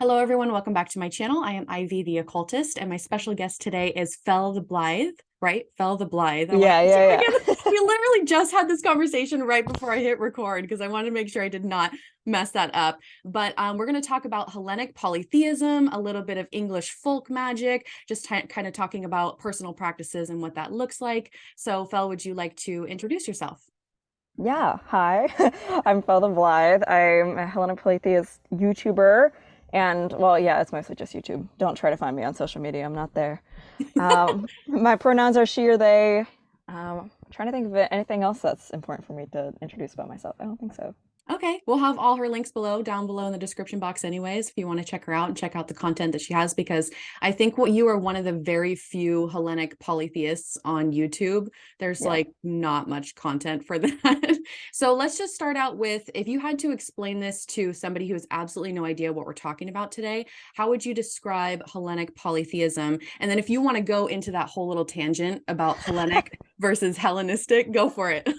Hello, everyone. Welcome back to my channel. I am Ivy, the occultist, and my special guest today is Fel The Blithe, right? Fel The Blithe. I want Yeah, to see if I yeah, get. yeah. We literally just had this conversation right before I hit record because I wanted to make sure I did not mess that up. But we're going to talk about Hellenic polytheism, a little bit of English folk magic, just kind of talking about personal practices and what that looks like. So, Fel, would you like to introduce yourself? Yeah, hi. I'm Fel The Blithe. I'm a Hellenic Polytheist YouTuber. And, well, yeah, it's mostly just YouTube. Don't try to find me on social media. I'm not there. My pronouns are she or they. I'm trying to think of anything else that's important for me to introduce about myself. I don't think so. Okay, we'll have all her links down below in the description box anyways, if you want to check her out and check out the content that she has, because I think what you are one of the very few Hellenic polytheists on YouTube. There's Yeah. like not much content for that. So let's just start out with, if you had to explain this to somebody who has absolutely no idea what we're talking about today, how would you describe Hellenic polytheism? And then if you want to go into that whole little tangent about Hellenic versus Hellenistic, go for it.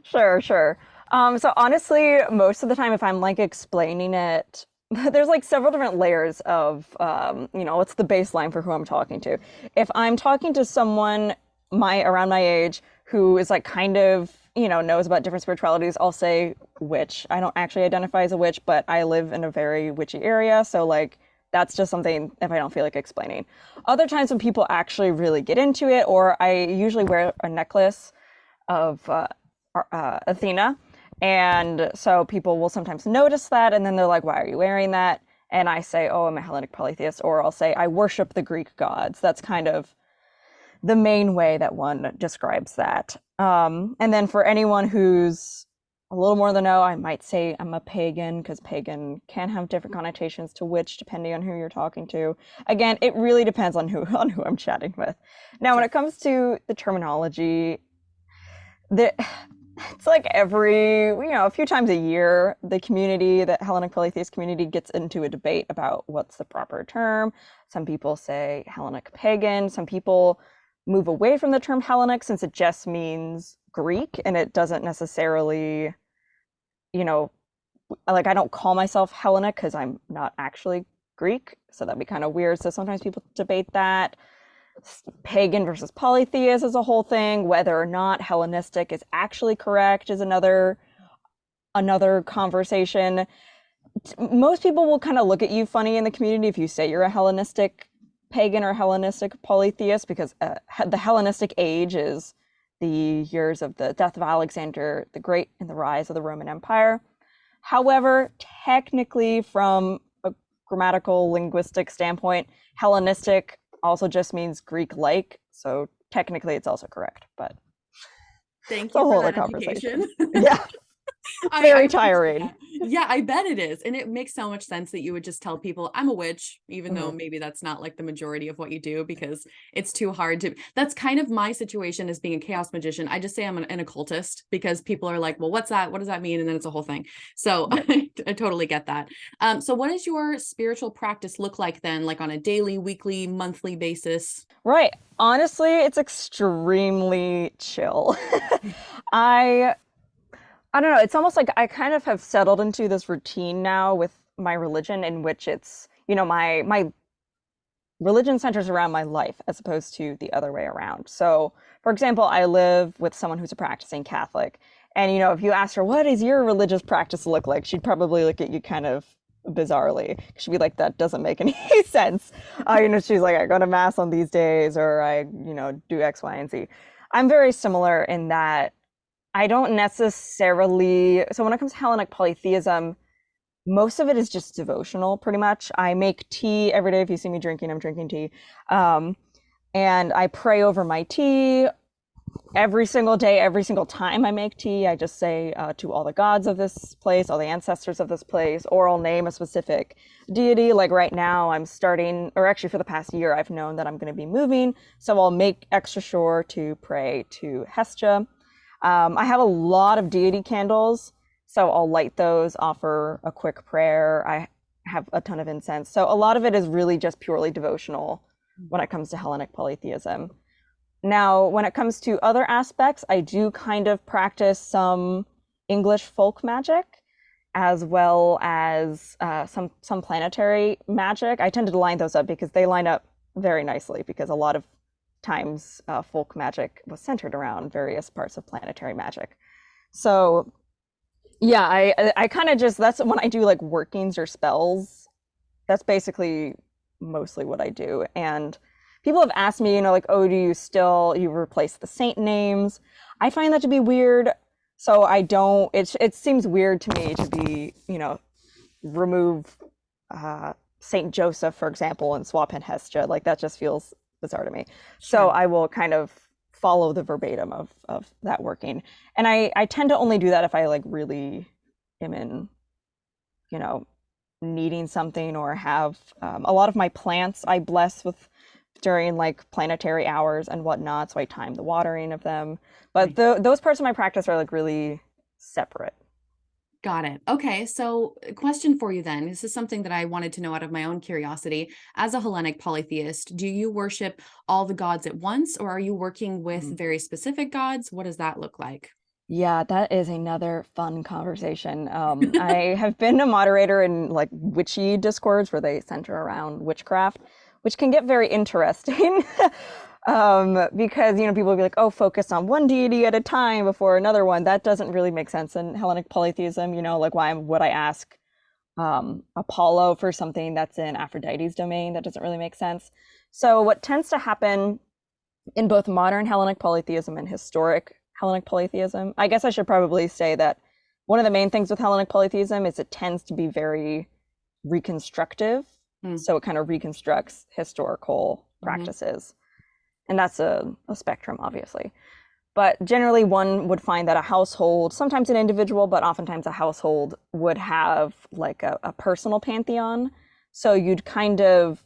Sure, sure. So honestly, most of the time, if I'm like explaining it, there's like several different layers of, what's the baseline for who I'm talking to. If I'm talking to someone around my age who is like kind of, knows about different spiritualities, I'll say witch. I don't actually identify as a witch, but I live in a very witchy area, so like that's just something if I don't feel like explaining. Other times when people actually really get into it, or I usually wear a necklace of Athena. And so people will sometimes notice that, and then they're like, why are you wearing that? And I say, oh, I'm a Hellenic polytheist, or I'll say, I worship the Greek gods. That's kind of the main way that one describes that. And then for anyone who's a little more than know, I might say I'm a pagan, because pagan can have different connotations to witch depending on who you're talking to. Again, it really depends on who I'm chatting with. Now, when Sure. it comes to the terminology, the it's like a few times a year, the Hellenic Polytheist community gets into a debate about what's the proper term. Some people say Hellenic pagan. Some people move away from the term Hellenic since it just means Greek and it doesn't necessarily, you know, like I don't call myself Hellenic because I'm not actually Greek. So that'd be kind of weird. So sometimes people debate that. Pagan versus polytheist is a whole thing. Whether or not Hellenistic is actually correct is another conversation. Most people will kind of look at you funny in the community if you say you're a Hellenistic pagan or Hellenistic polytheist, because the Hellenistic age is the years of the death of Alexander the Great and the rise of the Roman Empire. However, technically, from a grammatical linguistic standpoint, Hellenistic also just means Greek-like, so technically it's also correct, but Thank it's a you for whole other that conversation. education. Yeah, I very appreciate tiring. that. Yeah, I bet it is. And it makes so much sense that you would just tell people I'm a witch, even though Mhm. maybe that's not like the majority of what you do, because it's too hard to. That's kind of my situation as being a chaos magician. I just say I'm an occultist because people are like, well, what's that? What does that mean? And then it's a whole thing. So Right. I totally get that. So what does your spiritual practice look like then, like on a daily, weekly, monthly basis? Right. Honestly, it's extremely chill. I I don't know, it's almost like I kind of have settled into this routine now with my religion in which it's, my religion centers around my life as opposed to the other way around. So, for example, I live with someone who's a practicing Catholic. And, if you asked her, what does your religious practice look like? She'd probably look at you kind of bizarrely. She'd be like, that doesn't make any sense. She's like, I go to mass on these days, or I, do X, Y, and Z. I'm very similar in that I don't necessarily, so when it comes to Hellenic polytheism, most of it is just devotional, pretty much. I make tea every day. If you see me drinking, I'm drinking tea. Um, and I pray over my tea every single day, every single time I make tea. I just say to all the gods of this place, all the ancestors of this place, or I'll name a specific deity. Like right now, I'm starting, or actually for the past year, I've known that I'm going to be moving. So I'll make extra sure to pray to Hestia. I have a lot of deity candles, so I'll light those, offer a quick prayer. I have a ton of incense. So a lot of it is really just purely devotional when it comes to Hellenic polytheism. Now, when it comes to other aspects, I do kind of practice some English folk magic. as well as some planetary magic. I tend to line those up because they line up very nicely because a lot of times folk magic was centered around various parts of planetary magic. So yeah, I kind of just that's when I do like workings or spells. That's basically mostly what I do. And people have asked me, like, oh, do you replace the saint names? I find that to be weird. So I don't, it seems weird to me to be, remove Saint Joseph, for example, and swap in Hestia. Like that just feels bizarre to me. So Sure. I will kind of follow the verbatim of that working. And I tend to only do that if I like really am in, you know, needing something or have a lot of my plants I bless with during like planetary hours and whatnot. So I time the watering of them. But Right. those parts of my practice are like really separate. Got it. Okay. So, a question for you then. This is something that I wanted to know out of my own curiosity. As a Hellenic polytheist, do you worship all the gods at once, or are you working with Mm. very specific gods? What does that look like? Yeah, that is another fun conversation. I have been a moderator in like witchy discords where they center around witchcraft, which can get very interesting. Because people will be like, oh, focus on one deity at a time before another one. That doesn't really make sense in Hellenic polytheism. Like why would I ask Apollo for something that's in Aphrodite's domain? That doesn't really make sense. So what tends to happen in both modern Hellenic polytheism and historic Hellenic polytheism, I guess I should probably say that one of the main things with Hellenic polytheism is it tends to be very reconstructive. Mm, So it kind of reconstructs historical mhm. practices. And that's a spectrum, obviously. But generally, one would find that a household, sometimes an individual, but oftentimes a household, would have like a personal pantheon. So you'd kind of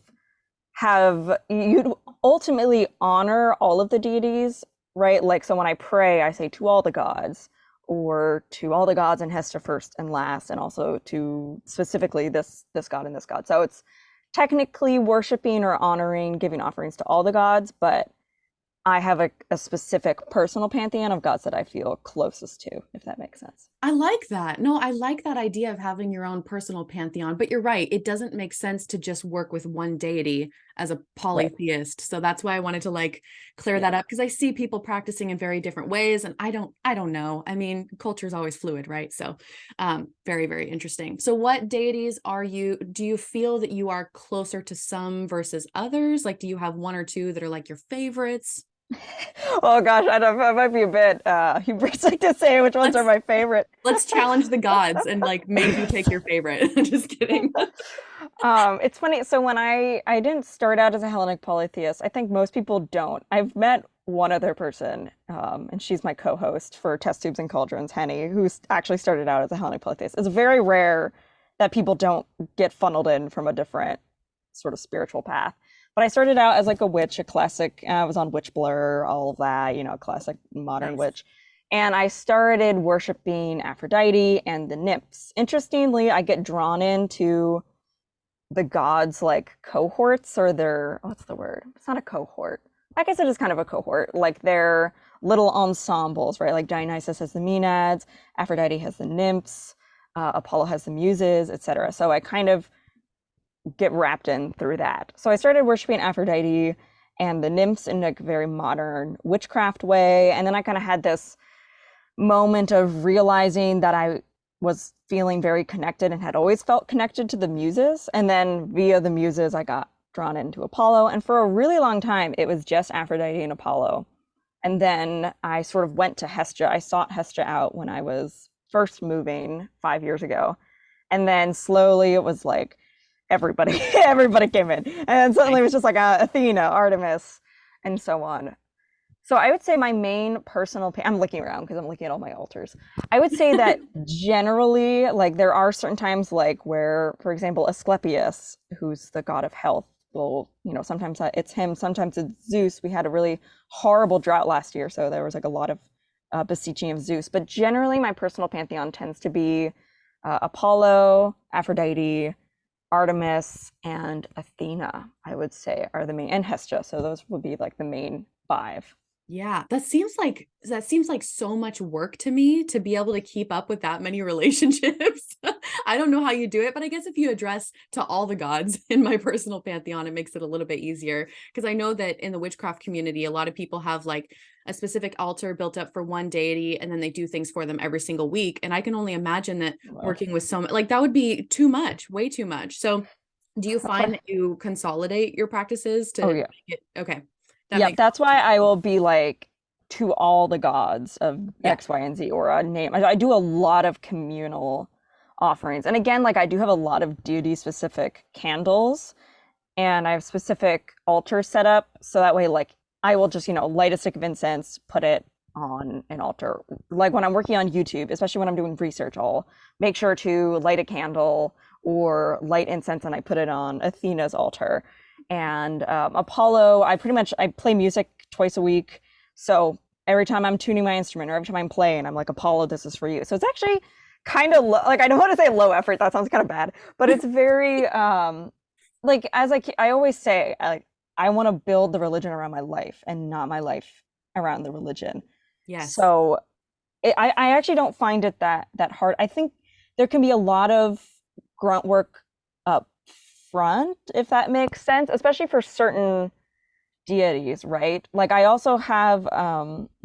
you'd ultimately honor all of the deities, right? Like, so when I pray, I say to all the gods, or to all the gods in Hesta first and last, and also to specifically this god and this god. So it's technically worshiping or honoring, giving offerings to all the gods, but I have a specific personal pantheon of gods that I feel closest to, if that makes sense. I like that. No, I like that idea of having your own personal pantheon, but you're right. It doesn't make sense to just work with one deity as a Right. polytheist. So that's why I wanted to like clear Yeah. that up because I see people practicing in very different ways and I don't know. I mean, culture is always fluid, right? So very, very interesting. So what deities do you feel that you are closer to some versus others? Like, do you have one or two that are like your favorites? Oh gosh, I don't know. It might be a bit hubristic to say which ones are Let's my favorite. let's challenge the gods and like make you pick your favorite. Just kidding. It's funny. So when I didn't start out as a Hellenic polytheist, I think most people don't. I've met one other person, and she's my co-host for Test Tubes and Cauldrons, Henny, who's actually started out as a Hellenic polytheist. It's very rare that people don't get funneled in from a different sort of spiritual path. But I started out as like a witch, a classic. I was on Witch Blur, all of that, classic modern Nice. witch. And I started worshiping Aphrodite and the nymphs. Interestingly, I get drawn into the gods like cohorts or their what's the word? It's not a cohort. I guess it is kind of a cohort. Like they're little ensembles, right? Like Dionysus has the Maenads, Aphrodite has the nymphs, Apollo has the muses, etc. So I kind of get wrapped in through that. So I started worshiping Aphrodite and the nymphs in a very modern witchcraft way, and then I kind of had this moment of realizing that I was feeling very connected and had always felt connected to the muses. And then via the muses, I got drawn into Apollo. And for a really long time, it was just Aphrodite and Apollo. And then I sort of went to Hestia. I sought Hestia out when I was first moving 5 years ago. And then slowly it was like everybody, everybody came in. And then suddenly it Nice. was just like Athena, Artemis, and so on. So I would say my main personal I'm looking around because I'm looking at all my altars. I would say that generally, like there are certain times like where, for example, Asclepius, who's the god of health, will, sometimes it's him, sometimes it's Zeus. We had a really horrible drought last year, so there was like a lot of beseeching of Zeus. But generally, my personal pantheon tends to be Apollo, Aphrodite, Artemis, and Athena, I would say, are the main, and Hestia. So those would be like the main five. Yeah, that seems like so much work to me to be able to keep up with that many relationships. I don't know how you do it, but I guess if you address to all the gods in my personal pantheon, it makes it a little bit easier. Because I know that in the witchcraft community, a lot of people have like a specific altar built up for one deity, and then they do things for them every single week. And I can only imagine that working with so like that would be too much, way too much. So do you find that you consolidate your practices to yeah. make it okay? That Yep, makes that's why I will be like to all the gods of yeah. X, Y, and Z, or a name. I do a lot of communal offerings. And again, like I do have a lot of deity specific candles, and I have specific altars set up. So that way, like I will just, light a stick of incense, put it on an altar. Like when I'm working on YouTube, especially when I'm doing research, I'll make sure to light a candle or light incense, and I put it on Athena's altar. And Apollo, I play music twice a week. So every time I'm tuning my instrument or every time I'm playing, I'm like, Apollo, this is for you. So it's actually kind of like, I don't want to say low effort. That sounds kind of bad, but it's very, like, as I always say, I want to build the religion around my life and not my life around the religion. Yes. So I actually don't find it that hard. I think there can be a lot of grunt work up front, if that makes sense, especially for certain deities, right? Like I also have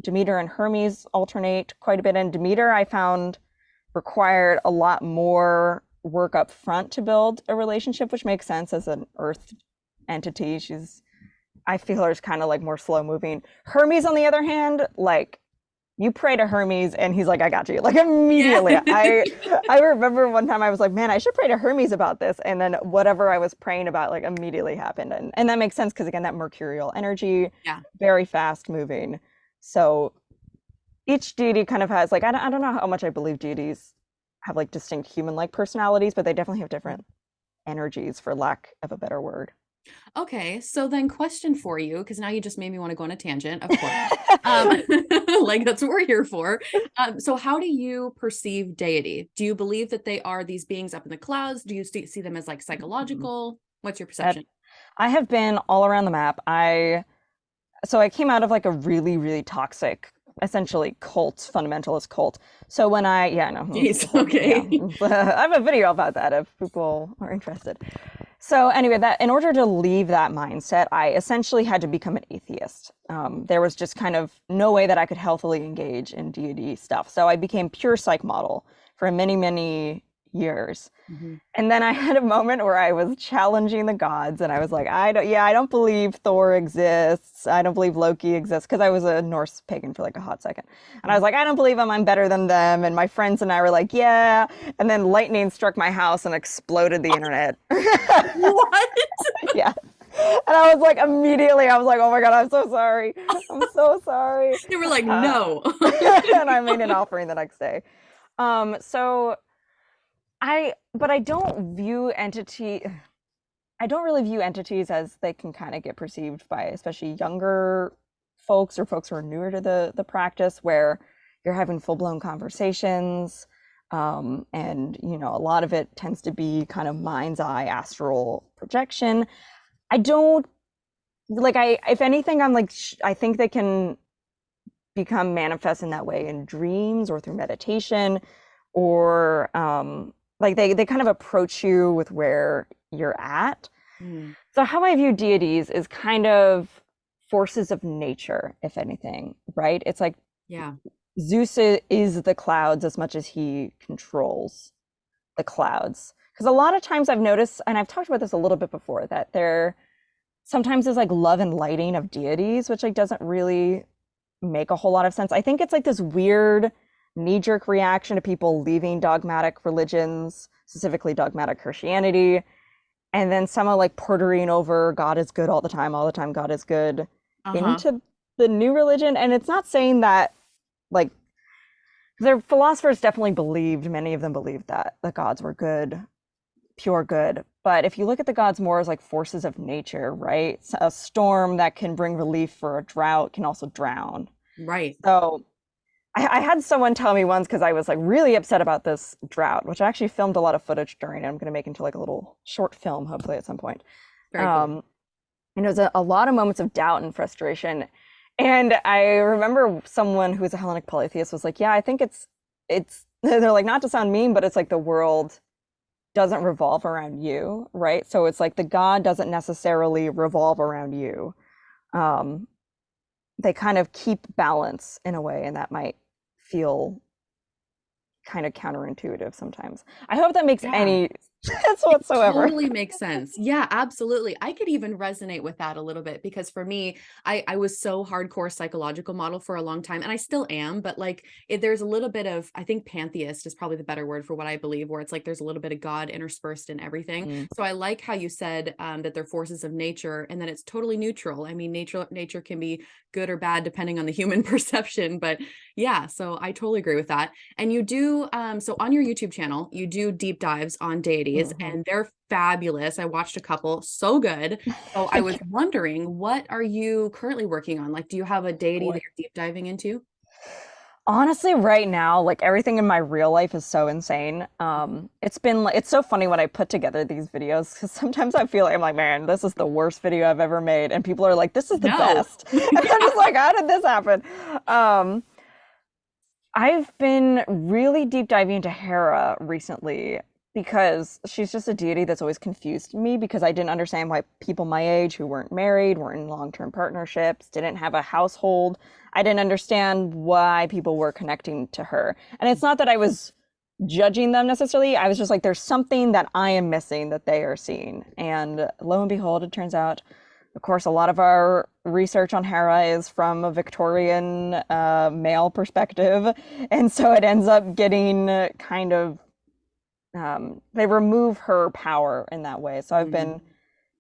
Demeter and Hermes alternate quite a bit, and Demeter I found required a lot more work up front to build a relationship, which makes sense as an earth entity. I feel her is kind of like more slow moving. Hermes, on the other hand, like you pray to Hermes and he's like, I got you. Like immediately. Yeah. I remember one time I was like, man, I should pray to Hermes about this. And then whatever I was praying about like immediately happened. And that makes sense because again, that mercurial energy, very fast moving. So each deity kind of has like, I don't know how much I believe deities have like distinct human-like personalities, but they definitely have different energies, for lack of a better word. Okay, so then question for you, because now you just made me want to go on a tangent, of course. Like that's what we're here for. So how do you perceive deity? Do you believe that they are these beings up in the clouds? Do you see them as like psychological? What's your perception? I have been all around the map. So I came out of like a really, really toxic, essentially fundamentalist cult. So when Jeez, okay. Yeah. I have a video about that if people are interested. So anyway, that in order to leave that mindset, I essentially had to become an atheist. There was just kind of no way that I could healthily engage in deity stuff. So I became pure psych model for many, many years. Mm-hmm. And then I had a moment where I was challenging the gods, and I was like, I don't believe Thor exists. I don't believe Loki exists, because I was a Norse pagan for like a hot second. And I was like, I don't believe them. I'm better than them. And my friends and I were like, yeah. And then lightning struck my house and exploded the internet. What? Yeah. And I was like, immediately, I was like, oh my God, I'm so sorry. I'm so sorry. You were like, no. And I made an offering the next day. But I don't really view entities as they can kind of get perceived by especially younger folks or folks who are newer to the practice, where you're having full-blown conversations. And, a lot of it tends to be kind of mind's eye astral projection. I don't if anything, I'm like, I think they can become manifest in that way in dreams or through meditation, or like they kind of approach you with where you're at. So how I view deities is kind of forces of nature, if anything, right? It's like, Zeus is the clouds as much as he controls the clouds. Because a lot of times I've noticed, and I've talked about this a little bit before, that there sometimes is like love and lighting of deities, which like doesn't really make a whole lot of sense. I think it's like this weird knee-jerk reaction to people leaving dogmatic religions, specifically dogmatic Christianity, and then somehow like portering over God is good all the time God is good into the new religion. And it's not saying that, like, their philosophers definitely many of them believed that the gods were good, pure good. But if you look at the gods more as like forces of nature, right? A storm that can bring relief for a drought can also drown. Right. So I had someone tell me once, because I was like really upset about this drought, which I actually filmed a lot of footage during. I'm going to make into like a little short film, hopefully at some point. Very cool. And it was a lot of moments of doubt and frustration. And I remember someone who was a Hellenic Polytheist was like, yeah, I think it's they're like, not to sound mean, but it's like the world doesn't revolve around you, right? So it's like the god doesn't necessarily revolve around you. Um, they kind of keep balance in a way, and that might feel kind of counterintuitive sometimes. I hope that makes Yeah. any sense whatsoever. Totally makes sense. Yeah, absolutely. I could even resonate with that a little bit because for me, I was so hardcore psychological model for a long time, and I still am, but like there's a little bit of, I think pantheist is probably the better word for what I believe, where it's like there's a little bit of God interspersed in everything. Mm. So I like how you said that they're forces of nature and that it's totally neutral. I mean, nature can be good or bad depending on the human perception, but yeah, so I totally agree with that. And you do, so on your YouTube channel, you do deep dives on deities Mhm. and they're fabulous. I watched a couple, so good. So I Thank was you. wondering, what are you currently working on? Like, do you have a deity that Boy. you're deep diving into? Honestly, right now, like everything in my real life is so insane. It's been like it's so funny when I put together these videos because sometimes I feel like I'm like, man, this is the worst video I've ever made, and people are like, this is the No. best, and I'm just like, how did this happen? Um, I've been really deep diving into Hera recently because she's just a deity that's always confused me because I didn't understand why people my age who weren't married, weren't in long-term partnerships, didn't have a household. I didn't understand why people were connecting to her. And it's not that I was judging them necessarily. I was just like, there's something that I am missing that they are seeing. And lo and behold, it turns out, of course, a lot of our research on Hera is from a Victorian male perspective. And so it ends up getting kind of, they remove her power in that way. So I've Mm. been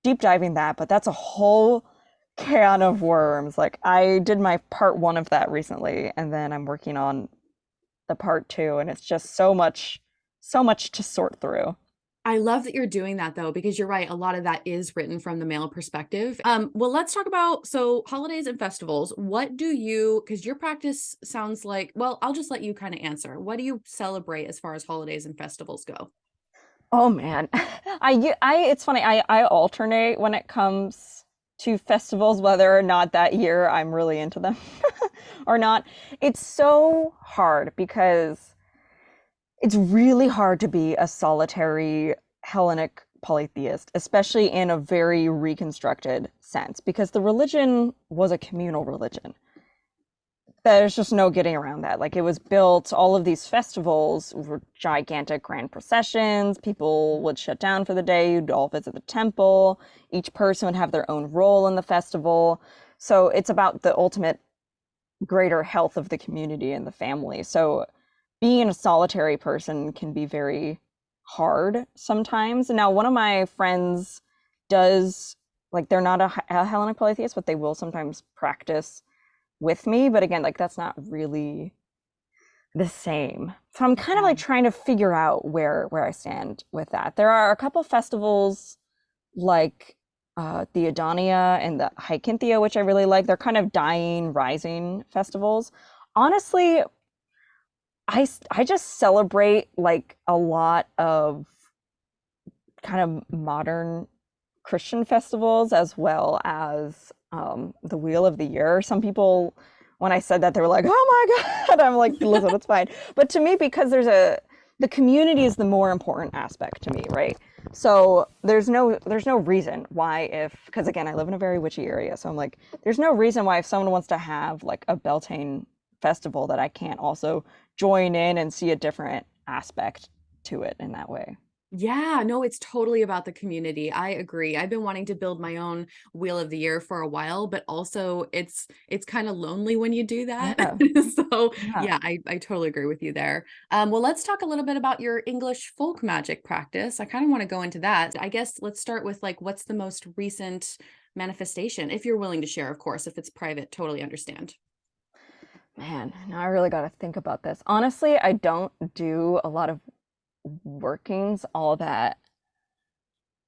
deep diving that, but that's a whole can of worms. Like I did my part one of that recently, and then I'm working on the part two, and it's just so much to sort through. I love that you're doing that though, because you're right. A lot of that is written from the male perspective. Well, let's talk about so holidays and festivals. What do you, because your practice sounds like, well, I'll just let you kind of answer. What do you celebrate as far as holidays and festivals go? Oh man, it's funny. I alternate when it comes to festivals, whether or not that year I'm really into them or not. It's so hard because it's really hard to be a solitary Hellenic polytheist, especially in a very reconstructed sense, because the religion was a communal religion. There's just no getting around that. Like it was built, all of these festivals were gigantic grand processions. People would shut down for the day. You'd all visit the temple. Each person would have their own role in the festival. So it's about the ultimate greater health of the community and the family. So being a solitary person can be very hard sometimes. Now, one of my friends does, like, they're not a Hellenic polytheist, but they will sometimes practice with me. But again, like, that's not really the same. So I'm kind of Yeah. like trying to figure out where I stand with that. There are a couple festivals like the Adonia and the Hykinthia, which I really like. They're kind of dying, rising festivals. Honestly, I just celebrate like a lot of kind of modern Christian festivals as well as the Wheel of the Year. Some people, when I said that, they were like, "Oh my God!" I'm like, "Listen, it's fine." But to me, because the community is the more important aspect to me, right? So there's no reason why if because again I live in a very witchy area, so I'm like, there's no reason why if someone wants to have like a Beltane festival that I can't also join in and see a different aspect to it in that way. Yeah, no, it's totally about the community. I agree. I've been wanting to build my own wheel of the year for a while, but also it's kind of lonely when you do that. Yeah, So yeah. yeah, I totally agree with you there. Well, let's talk a little bit about your English folk magic practice. I kind of want to go into that. I guess let's start with like what's the most recent manifestation, if you're willing to share, of course. If it's private, totally understand. Man, now I really got to think about this. Honestly, I don't do a lot of workings all that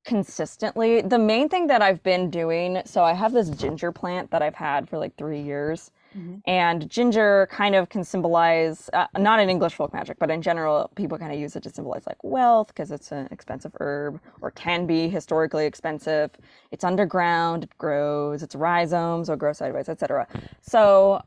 consistently. The main thing that I've been doing, so I have this ginger plant that I've had for like 3 years. Mhm. And ginger kind of can symbolize, not in English folk magic, but in general, people kind of use it to symbolize like wealth because it's an expensive herb or can be historically expensive. It's underground, it grows, it's rhizomes, or grows sideways, etc. So,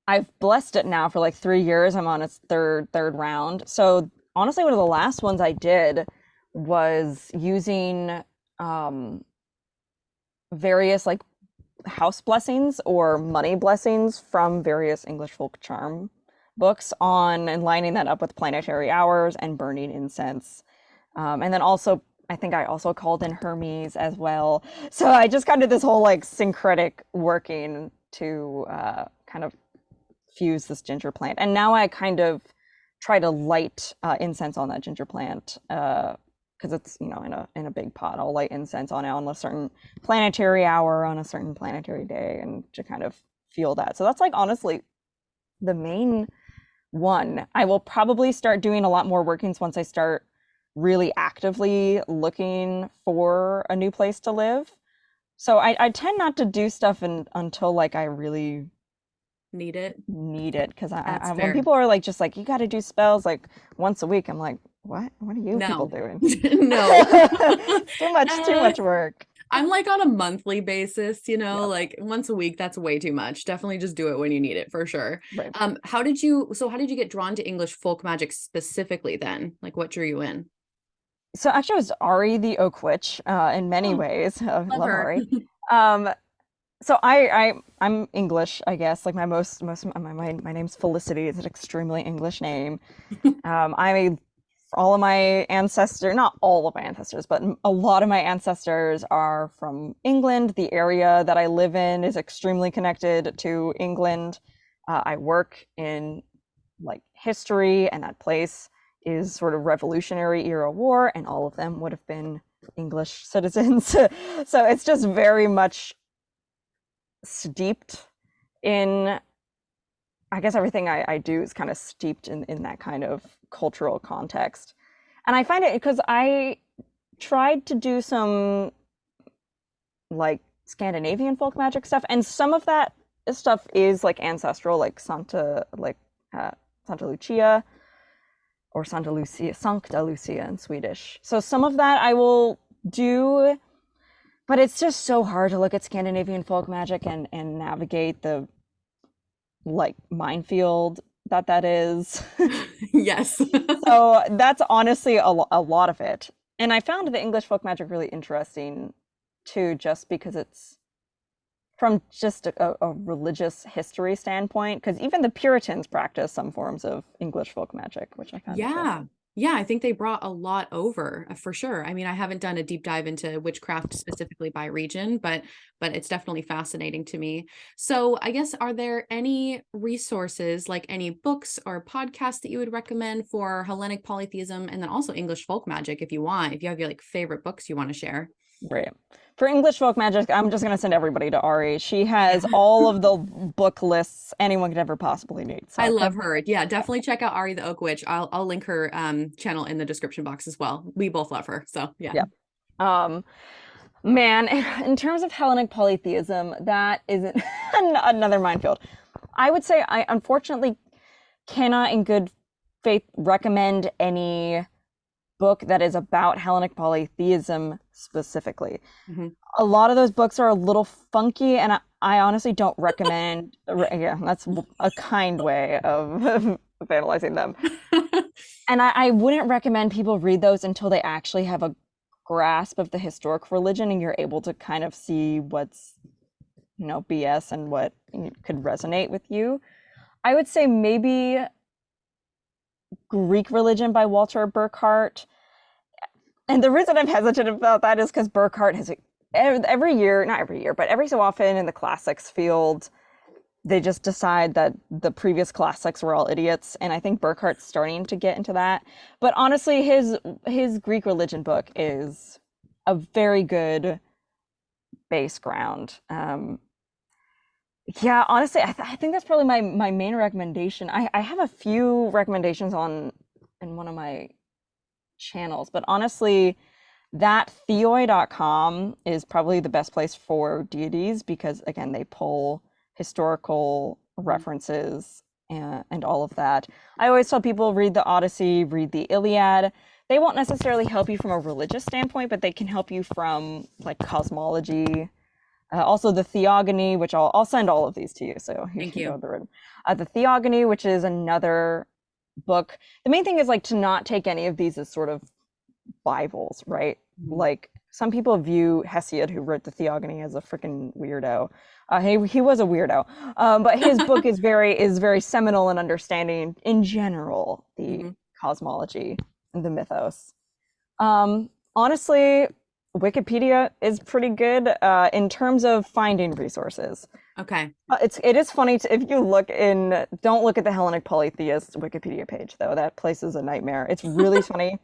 I've blessed it now for like 3 years. I'm on its third round. So honestly, one of the last ones I did was using various like house blessings or money blessings from various English folk charm books on and lining that up with planetary hours and burning incense. And then also, I think I also called in Hermes as well. So I just kind of this whole like syncretic working to kind of fuse this ginger plant. And now I kind of try to light incense on that ginger plant because it's, you know, in a big pot. I'll light incense on it on a certain planetary hour on a certain planetary day and to kind of feel that. So that's like honestly the main one. I will probably start doing a lot more workings once I start really actively looking for a new place to live. So I tend not to do stuff until like I really Need it. because That's when fair. people are like just like you got to do spells like once a week, I'm like, what are you people No. doing? No. Too much work. I'm like on a monthly basis, you know, Yep. like once a week, that's way too much. Definitely just do it when you need it for sure. Right. How did you get drawn to English folk magic specifically then? Like what drew you in? So actually, it was Ari the Oak Witch in many Oh, ways. love Love her. Ari. Um, so I'm English, I guess. Like my name's Felicity. It's an extremely English name. All of my ancestors, not all of my ancestors, but a lot of my ancestors are from England. The area that I live in is extremely connected to England. I work in like history, and that place is sort of Revolutionary era war, and all of them would have been English citizens. So it's just very much steeped in, I guess everything I do is kind of steeped in that kind of cultural context. And I find it because I tried to do some like Scandinavian folk magic stuff, and some of that stuff is like ancestral, like Santa Lucia or Sancta Lucia in Swedish. So some of that I will do, but it's just so hard to look at Scandinavian folk magic and navigate the like minefield that is. Yes. So that's honestly a lot of it. And I found the English folk magic really interesting too, just because it's from just a religious history standpoint, because even the Puritans practiced some forms of English folk magic, which I found Yeah. interesting. Yeah, I think they brought a lot over for sure. I mean, I haven't done a deep dive into witchcraft specifically by region, but it's definitely fascinating to me. So, I guess are there any resources like any books or podcasts that you would recommend for Hellenic polytheism and then also English folk magic if you want, if you have your like favorite books you want to share? Right. For English folk magic, I'm just going to send everybody to Ari. She Yeah. has all of the book lists anyone could ever possibly need. I So love her. Yeah, definitely check out Ari the Oak Witch. I'll link her channel in the description box as well. We both love her. So, yeah. yeah. Um, Man, in terms of Hellenic polytheism, that is another minefield. I would say I unfortunately cannot, in good faith, recommend any book that is about Hellenic polytheism specifically. Mhm. A lot of those books are a little funky, and I honestly don't recommend. Yeah, that's a kind way of analyzing them. And I wouldn't recommend people read those until they actually have a grasp of the historic religion and you're able to kind of see what's, you know, BS and what could resonate with you. I would say maybe Greek Religion by Walter Burckhardt. And the reason I'm hesitant about that is because Burckhardt has every year, not every year, but every so often in the classics field, they just decide that the previous classics were all idiots, and I think Burckhardt's starting to get into that. But honestly, his Greek religion book is a very good base ground. Yeah, honestly, I think that's probably my main recommendation. I have a few recommendations in one of my channels, but honestly, that theoi.com is probably the best place for deities because again, they pull historical references and all of that. I always tell people read the Odyssey, read the Iliad. They won't necessarily help you from a religious standpoint, but they can help you from like cosmology. Also the Theogony, which I'll send all of these to you, so you Thank can go you. through it. The Theogony, which is another book. The main thing is like to not take any of these as sort of Bibles, right? Mhm. Like some people view Hesiod, who wrote the Theogony, as a freaking weirdo. He was a weirdo, but his book is very seminal in understanding in general the Mhm. cosmology and the mythos. Honestly, Wikipedia is pretty good in terms of finding resources. Okay. It is funny to, if you look in, don't look at the Hellenic Polytheist Wikipedia page though. That place is a nightmare. It's really funny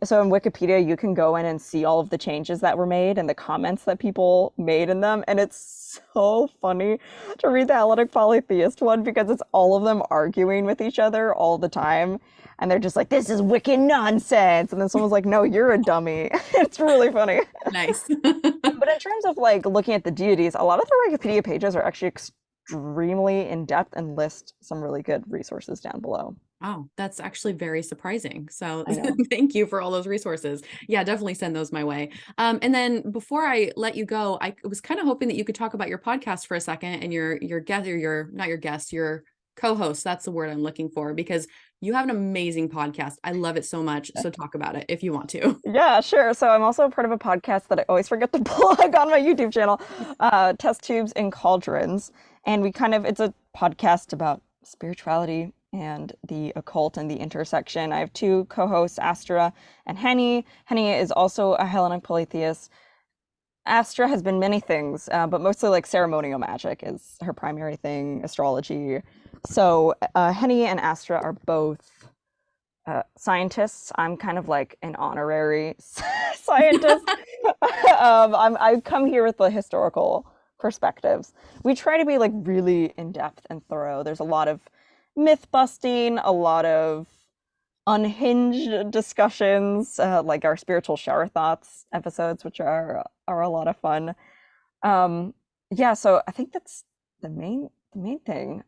so in Wikipedia you can go in and see all of the changes that were made and the comments that people made in them, and it's so funny to read the Hellenic Polytheist one because it's all of them arguing with each other all the time, and they're just like, "This is wicked nonsense," and then someone's like, "No, you're a dummy." It's really funny. Nice. But in terms of like looking at the deities, a lot of the Wikipedia pages are actually extremely in depth and list some really good resources down below. Oh, that's actually very surprising. So I know. thank you for all those resources. Yeah, definitely send those my way. And then before I let you go, I was kind of hoping that you could talk about your podcast for a second and your guest, or your not your guest, your co-host. That's the word I'm looking for, because you have an amazing podcast. I love it so much. So talk about it if you want to. Yeah, sure. So I'm also a part of a podcast that I always forget to plug on my YouTube channel, Test Tubes and Cauldrons. And it's a podcast about spirituality and the occult and the intersection. I have two co-hosts, Astra and Henny. Henny is also a Hellenic polytheist. Astra has been many things, but mostly like ceremonial magic is her primary thing, astrology. So Henny and Astra are both scientists. I'm kind of like an honorary scientist. I come here with the historical perspectives. We try to be like really in depth and thorough. There's a lot of myth busting, a lot of unhinged discussions, like our spiritual shower thoughts episodes, which are a lot of fun. Um, yeah, so I think that's the main thing.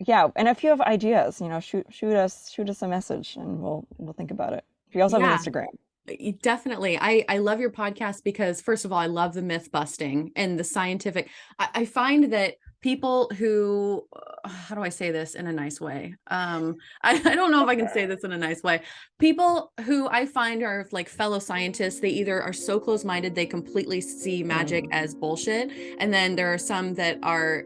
Yeah, and if you have ideas, shoot us a message, and we'll think about it. We also have an Yeah. Instagram. Definitely. I love your podcast because, first of all, I love the myth busting and the scientific. I find that people who, how do I say this in a nice way? I don't know if I can say this in a nice way. People who I find are like fellow scientists, they either are so close-minded, they completely see magic Mm. as bullshit. And then there are some that are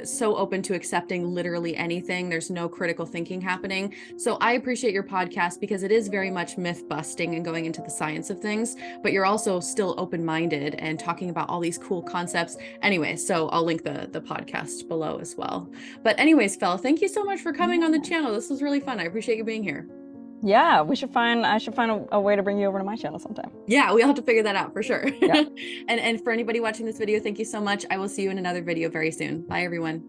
so open to accepting literally anything. There's no critical thinking happening. So I appreciate your podcast because it is very much myth busting and going into the science of things, but you're also still open-minded and talking about all these cool concepts. Anyway, so I'll link the podcast below as well. But anyways, Fel, thank you so much for coming on the Yeah. channel. This was really fun. I appreciate you being here. Yeah, I should find a way to bring you over to my channel sometime. Yeah, we'll have to figure that out for sure. Yeah. And for anybody watching this video, thank you so much. I will see you in another video very soon. Bye, everyone.